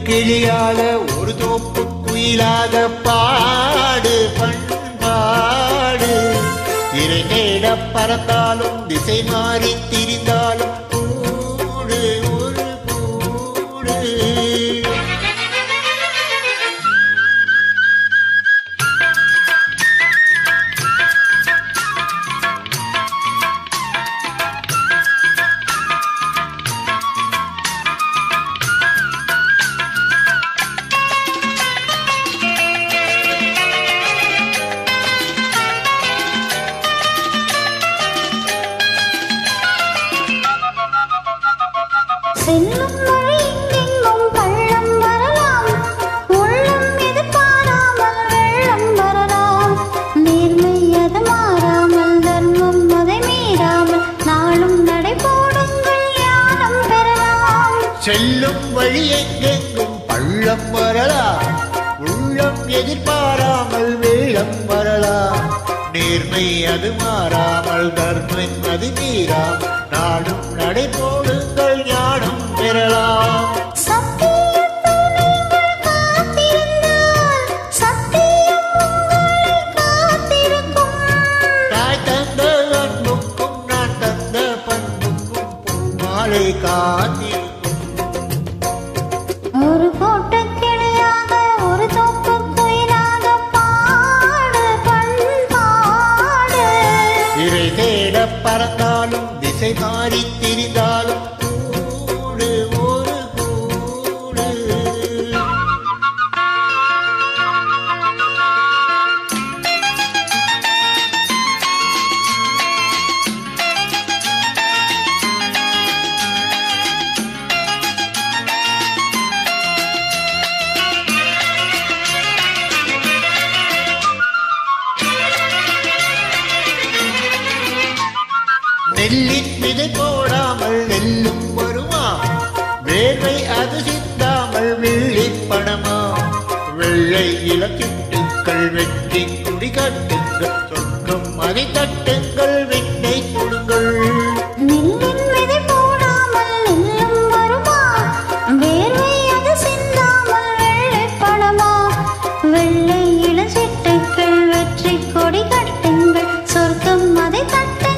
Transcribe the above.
கிளியாக ஒரு தோப்பு குயிலாக பாடு பண்பாடு. இறை தேட பறந்தாலும் திசை மாறி திரிந்தாலும் கூடு ஒரு கூடு. செல்லும் வழி எங்கெங்கும் பள்ளம் வரலாம், உள்ளம் எதிர்பாராமல் வெள்ளம் வரலாம். நேர்மை அது மாறாமல், தர்மம் அதை மீறாமல், நாளும் நடை போடுங்கள் ஞானம் பெறலாம். செல்லும் வழி எங்கெங்கும் பள்ளம் வரலாம், உள்ளம் எதிர்பாராமல் வெள்ளம் வரலாம். நேர்மை அது மாறாமல், தர்மம் அது மீறாமல், நாடும் நடை போடுங்கள் ஞானம் பெறலாம். சத்தியத்தை நீங்கள் காத்திருந்தால் சத்தியம் உங்களை காத்திருக்கும். தாய் தந்த அன்புக்கும் நான் தந்த பண்புக்கும் பொன்மாலை காத்திருக்கும். ஒரு கோட்டை கிளையாக ஒரு தோப்பு குயிலாக பாடு பண்பாடு. இறை தேட பறந்தாலும் திசை மாறி திரிந்தாலும் கூடு ஒரு கூடு. நெல்லின் விதை போடாமல் நெல்லும் வருமா, வேர்வை அது சிந்தாமல் வெள்ளி பணமா. வெள்ளை இலக்கிட்டுக்கள் வெற்றி குடி கட்டுங்கள், சொர்க்கம் அதை தட்டுங்கள் விண்ணை கொடுங்கள். நெல்லின் விதை போடாமல் நெல்லும் வருமா, வேர்வை அது சிந்தாமல் வெள்ளைப் பணமா. வெள்ளை இளஞ்சிட்டுக்கள் வெற்றி கொடி கட்டுங்கள், சொர்க்கம் அதை தட்டுங்கள்